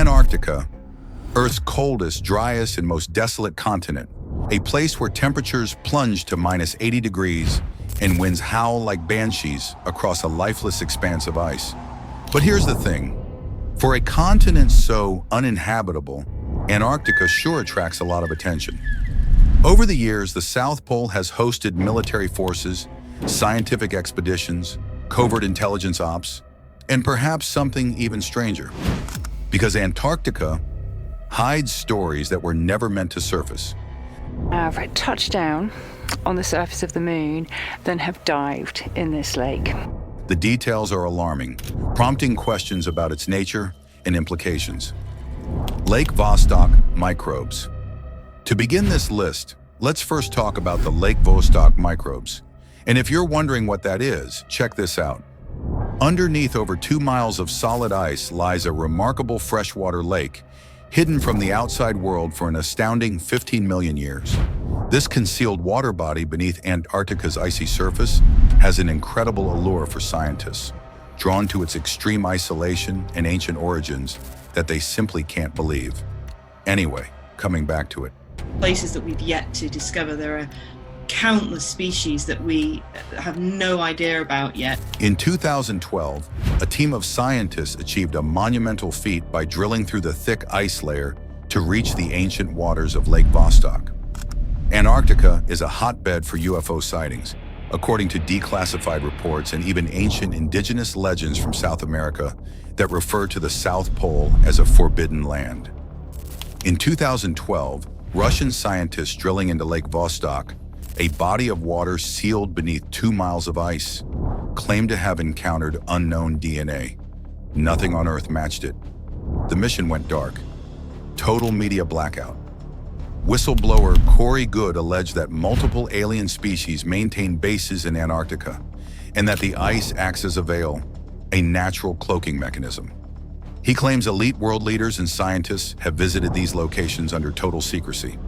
Antarctica, Earth's coldest, driest, and most desolate continent, a place where temperatures plunge to -80 degrees and winds howl like banshees across a lifeless expanse of ice. But here's the thing. For a continent so uninhabitable, Antarctica sure attracts a lot of attention. Over the years, the South Pole has hosted military forces, scientific expeditions, covert intelligence ops, and perhaps something even stranger. Because Antarctica hides stories that were never meant to surface. Have touched down on the surface of the moon, then have dived in this lake. The details are alarming, prompting questions about its nature and implications. Lake Vostok microbes. To begin this list, let's first talk about the Lake Vostok microbes. And if you're wondering what that is, check this out. Underneath over 2 miles of solid ice lies a remarkable freshwater lake, hidden from the outside world for an astounding 15 million years. This concealed water body beneath Antarctica's icy surface has an incredible allure for scientists, drawn to its extreme isolation and ancient origins that they simply can't believe. Anyway, coming back to it. Places that we've yet to discover. There are countless species that we have no idea about yet. In 2012, a team of scientists achieved a monumental feat by drilling through the thick ice layer to reach the ancient waters of Lake Vostok. Antarctica is a hotbed for UFO sightings, according to declassified reports and even ancient indigenous legends from South America that refer to the South Pole as a forbidden land. In 2012, Russian scientists drilling into Lake Vostok, a body of water sealed beneath 2 miles of ice, claimed to have encountered unknown DNA. Nothing on Earth matched it. The mission went dark. Total media blackout. Whistleblower Corey Good alleged that multiple alien species maintain bases in Antarctica, and that the ice acts as a veil, a natural cloaking mechanism. He claims elite world leaders and scientists have visited these locations under total secrecy.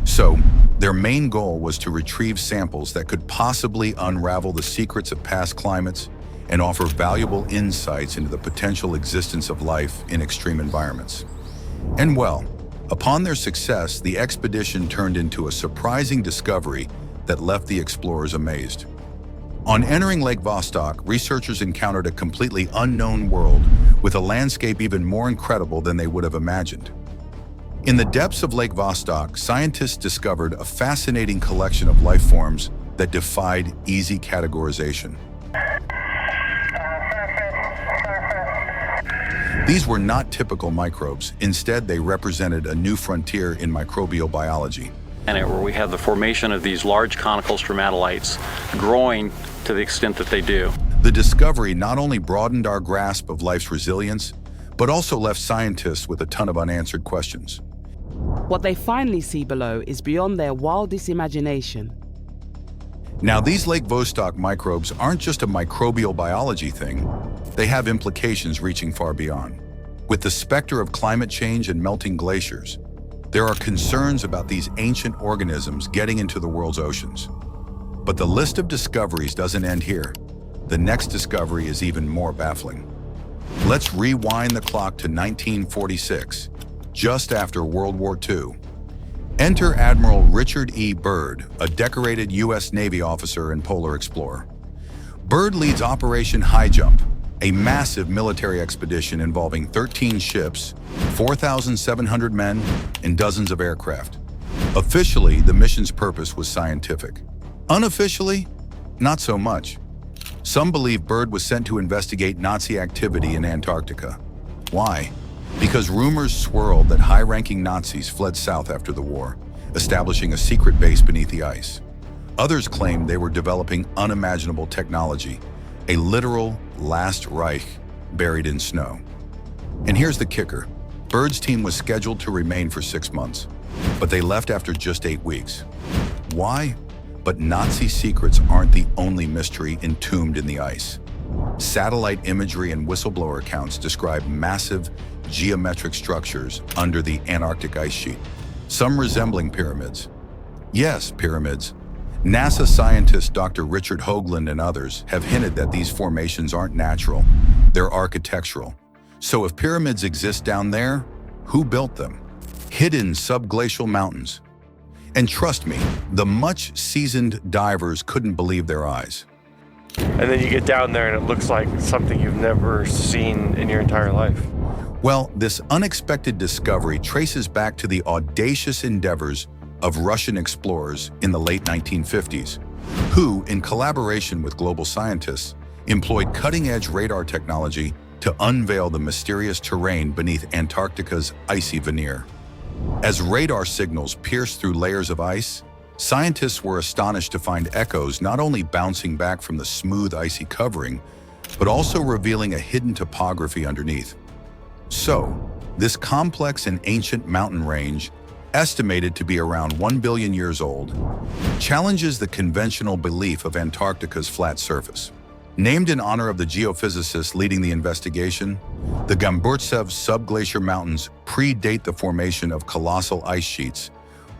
So, their main goal was to retrieve samples that could possibly unravel the secrets of past climates and offer valuable insights into the potential existence of life in extreme environments. And well, upon their success, the expedition turned into a surprising discovery that left the explorers amazed. On entering Lake Vostok, researchers encountered a completely unknown world with a landscape even more incredible than they would have imagined. In the depths of Lake Vostok, scientists discovered a fascinating collection of life forms that defied easy categorization. These were not typical microbes. Instead, they represented a new frontier in microbial biology. And where we have the formation of these large conical stromatolites growing to the extent that they do. The discovery not only broadened our grasp of life's resilience, but also left scientists with a ton of unanswered questions. What they finally see below is beyond their wildest imagination. Now, these Lake Vostok microbes aren't just a microbial biology thing. They have implications reaching far beyond. With the specter of climate change and melting glaciers, there are concerns about these ancient organisms getting into the world's oceans. But the list of discoveries doesn't end here. The next discovery is even more baffling. Let's rewind the clock to 1946, just after World War II. Enter Admiral Richard E. Byrd, a decorated U.S. Navy officer and polar explorer. Byrd leads Operation High Jump, a massive military expedition involving 13 ships, 4,700 men, and dozens of aircraft. Officially, the mission's purpose was scientific. Unofficially, not so much. Some believe Byrd was sent to investigate Nazi activity in Antarctica. Why? Because rumors swirled that high-ranking Nazis fled south after the war, establishing a secret base beneath the ice. Others claimed they were developing unimaginable technology, a literal last Reich buried in snow. And here's the kicker. Byrd's team was scheduled to remain for 6 months, but they left after just 8 weeks. Why? But Nazi secrets aren't the only mystery entombed in the ice. Satellite imagery and whistleblower accounts describe massive geometric structures under the Antarctic ice sheet, some resembling pyramids. Yes, pyramids. NASA scientist Dr. Richard Hoagland and others have hinted that these formations aren't natural, they're architectural. So if pyramids exist down there, Who built them? Hidden subglacial mountains. And trust me, the much-seasoned divers couldn't believe their eyes. And then you get down there and it looks like something you've never seen in your entire life. Well, this unexpected discovery traces back to the audacious endeavors of Russian explorers in the late 1950s, who, in collaboration with global scientists, employed cutting-edge radar technology to unveil the mysterious terrain beneath Antarctica's icy veneer. As radar signals pierced through layers of ice, scientists were astonished to find echoes not only bouncing back from the smooth icy covering, but also revealing a hidden topography underneath. So, this complex and ancient mountain range, estimated to be around 1 billion years old, challenges the conventional belief of Antarctica's flat surface. Named in honor of the geophysicist leading the investigation, the Gamburtsev subglacier mountains predate the formation of colossal ice sheets,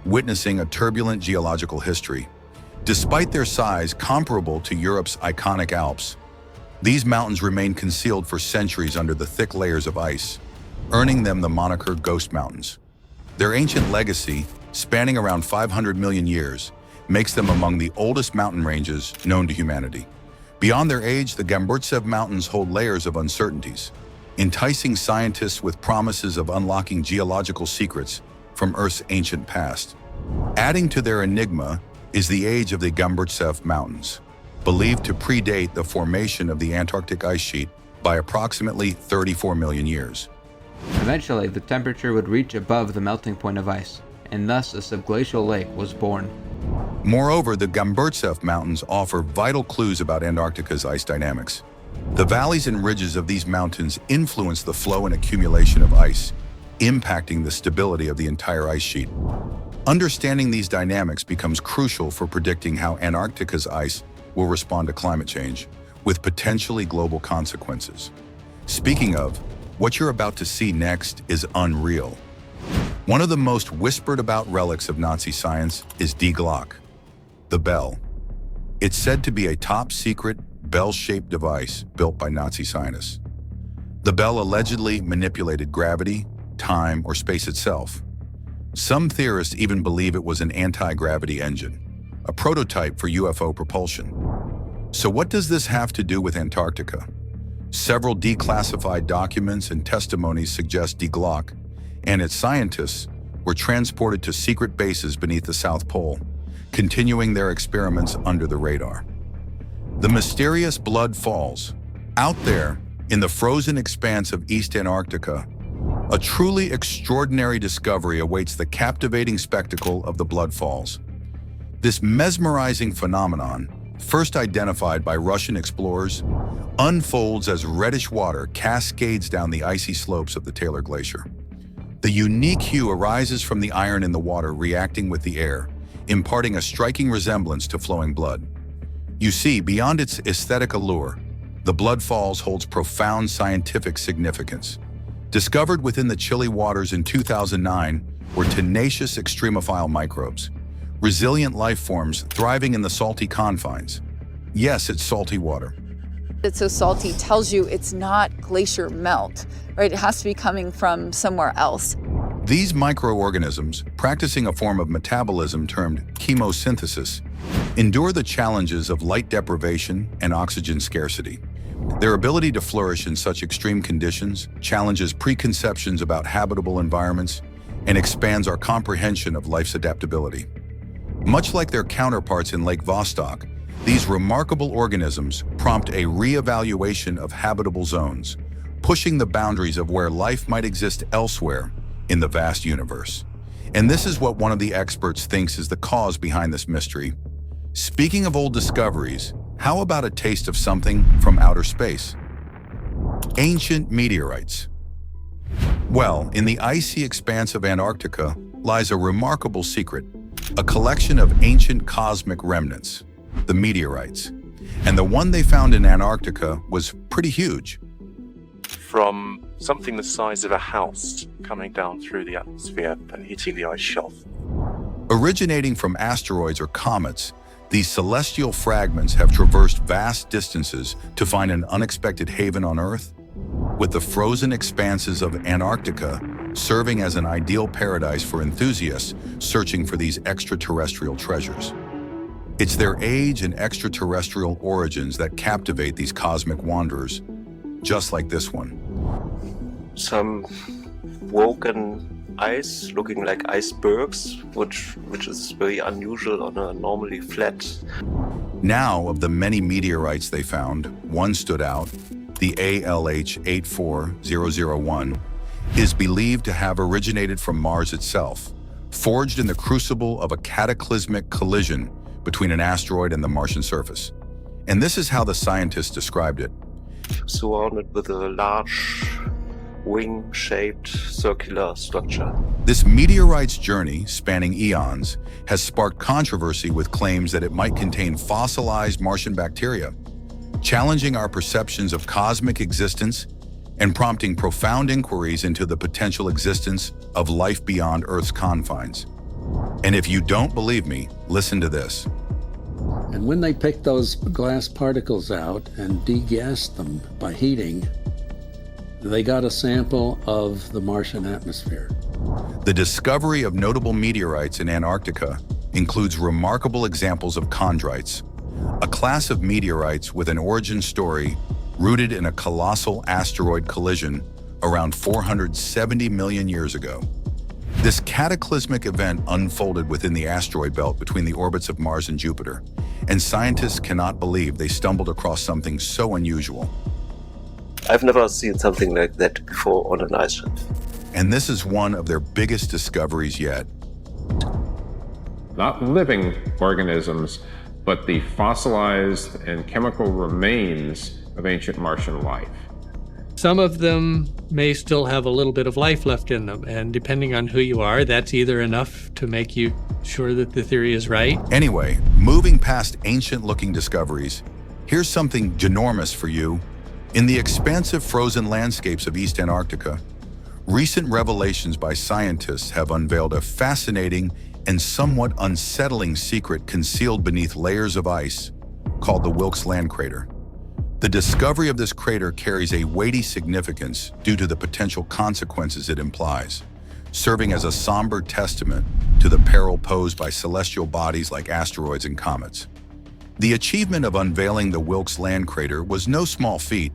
witnessing a turbulent geological history. Despite their size comparable to Europe's iconic Alps, these mountains remain concealed for centuries under the thick layers of ice, earning them the moniker Ghost Mountains. Their ancient legacy, spanning around 500 million years, makes them among the oldest mountain ranges known to humanity. Beyond their age, the Gamburtsev Mountains hold layers of uncertainties, enticing scientists with promises of unlocking geological secrets from Earth's ancient past. Adding to their enigma is the age of the Gamburtsev Mountains, believed to predate the formation of the Antarctic ice sheet by approximately 34 million years. Eventually, the temperature would reach above the melting point of ice, and thus a subglacial lake was born. Moreover, the Gamburtsev Mountains offer vital clues about Antarctica's ice dynamics. The valleys and ridges of these mountains influence the flow and accumulation of ice, impacting the stability of the entire ice sheet. Understanding these dynamics becomes crucial for predicting how Antarctica's ice will respond to climate change, with potentially global consequences. Speaking of, what you're about to see next is unreal. One of the most whispered about relics of Nazi science is Die Glocke, the bell. It's said to be a top-secret, bell-shaped device built by Nazi scientists. The bell allegedly manipulated gravity, time, or space itself. Some theorists even believe it was an anti-gravity engine, a prototype for UFO propulsion. So what does this have to do with Antarctica? Several declassified documents and testimonies suggest Die Glocke and its scientists were transported to secret bases beneath the South Pole, continuing their experiments under the radar. The mysterious Blood Falls. Out there, in the frozen expanse of East Antarctica, a truly extraordinary discovery awaits the captivating spectacle of the Blood Falls. This mesmerizing phenomenon, first identified by Russian explorers, unfolds as reddish water cascades down the icy slopes of the Taylor Glacier. The unique hue arises from the iron in the water reacting with the air, imparting a striking resemblance to flowing blood. You see, beyond its aesthetic allure, the Blood Falls holds profound scientific significance. Discovered within the chilly waters in 2009 were tenacious extremophile microbes, resilient life forms thriving in the salty confines. Yes, it's salty water. It's so salty tells you it's not glacier melt, right? It has to be coming from somewhere else. These microorganisms, practicing a form of metabolism termed chemosynthesis, endure the challenges of light deprivation and oxygen scarcity. Their ability to flourish in such extreme conditions challenges preconceptions about habitable environments and expands our comprehension of life's adaptability. Much like their counterparts in Lake Vostok, these remarkable organisms prompt a re-evaluation of habitable zones, pushing the boundaries of where life might exist elsewhere in the vast universe. And this is what one of the experts thinks is the cause behind this mystery. Speaking of old discoveries, how about a taste of something from outer space? Ancient meteorites. Well, in the icy expanse of Antarctica lies a remarkable secret, a collection of ancient cosmic remnants, the meteorites. And the one they found in Antarctica was pretty huge. From something the size of a house coming down through the atmosphere and hitting the ice shelf. Originating from asteroids or comets, these celestial fragments have traversed vast distances to find an unexpected haven on Earth. With the frozen expanses of Antarctica serving as an ideal paradise for enthusiasts searching for these extraterrestrial treasures. It's their age and extraterrestrial origins that captivate these cosmic wanderers, just like this one. Some broken ice, looking like icebergs, which is very unusual on a normally flat. Now, of the many meteorites they found, one stood out. The ALH 84001 is believed to have originated from Mars itself, forged in the crucible of a cataclysmic collision between an asteroid and the Martian surface. And this is how the scientists described it. Surrounded with a large wing-shaped circular structure. This meteorite's journey, spanning eons, has sparked controversy with claims that it might contain fossilized Martian bacteria, challenging our perceptions of cosmic existence and prompting profound inquiries into the potential existence of life beyond Earth's confines. And if you don't believe me, listen to this. And when they picked those glass particles out and degassed them by heating, they got a sample of the Martian atmosphere. The discovery of notable meteorites in Antarctica includes remarkable examples of chondrites, a class of meteorites with an origin story rooted in a colossal asteroid collision around 470 million years ago. This cataclysmic event unfolded within the asteroid belt between the orbits of Mars and Jupiter, and scientists cannot believe they stumbled across something so unusual. I've never seen something like that before on an ice shelf. And this is one of their biggest discoveries yet. Not living organisms, but the fossilized and chemical remains of ancient Martian life. Some of them may still have a little bit of life left in them, and depending on who you are, that's either enough to make you sure that the theory is right. Anyway, moving past ancient-looking discoveries, here's something ginormous for you. In the expansive frozen landscapes of East Antarctica, recent revelations by scientists have unveiled a fascinating and somewhat unsettling secret concealed beneath layers of ice called the Wilkes Land Crater. The discovery of this crater carries a weighty significance due to the potential consequences it implies, serving as a somber testament to the peril posed by celestial bodies like asteroids and comets. The achievement of unveiling the Wilkes Land Crater was no small feat,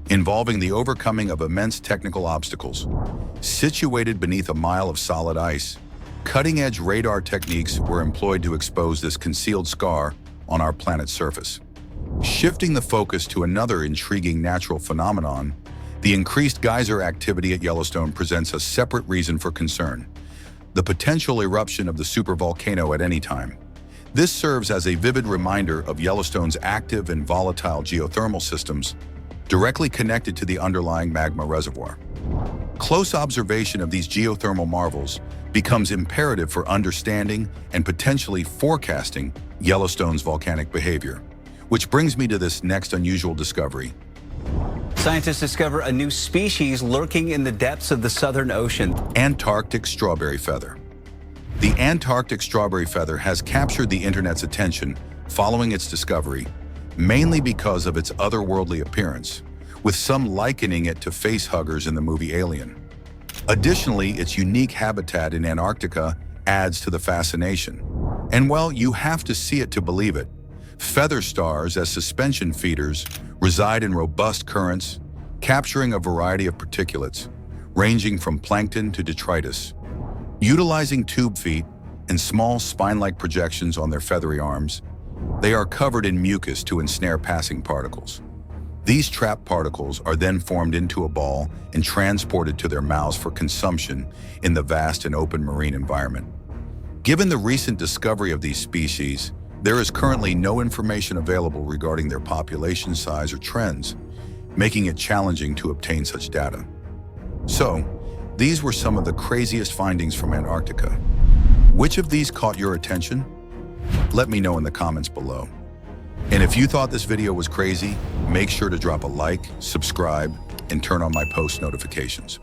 involving the overcoming of immense technical obstacles. Situated beneath a mile of solid ice, cutting-edge radar techniques were employed to expose this concealed scar on our planet's surface. Shifting the focus to another intriguing natural phenomenon, the increased geyser activity at Yellowstone presents a separate reason for concern: the potential eruption of the supervolcano at any time. This serves as a vivid reminder of Yellowstone's active and volatile geothermal systems, directly connected to the underlying magma reservoir. Close observation of these geothermal marvels becomes imperative for understanding and potentially forecasting Yellowstone's volcanic behavior. Which brings me to this next unusual discovery. Scientists discover a new species lurking in the depths of the Southern Ocean. Antarctic strawberry feather. The Antarctic strawberry feather has captured the internet's attention following its discovery, mainly because of its otherworldly appearance, with some likening it to facehuggers in the movie Alien. Additionally, its unique habitat in Antarctica adds to the fascination. And well, you have to see it to believe it. Feather stars, as suspension feeders, reside in robust currents, capturing a variety of particulates, ranging from plankton to detritus. Utilizing tube feet and small spine-like projections on their feathery arms, they are covered in mucus to ensnare passing particles. These trapped particles are then formed into a ball and transported to their mouths for consumption in the vast and open marine environment. Given the recent discovery of these species, there is currently no information available regarding their population size or trends, making it challenging to obtain such data. So, these were some of the craziest findings from Antarctica. Which of these caught your attention? Let me know in the comments below. And if you thought this video was crazy, make sure to drop a like, subscribe, and turn on my post notifications.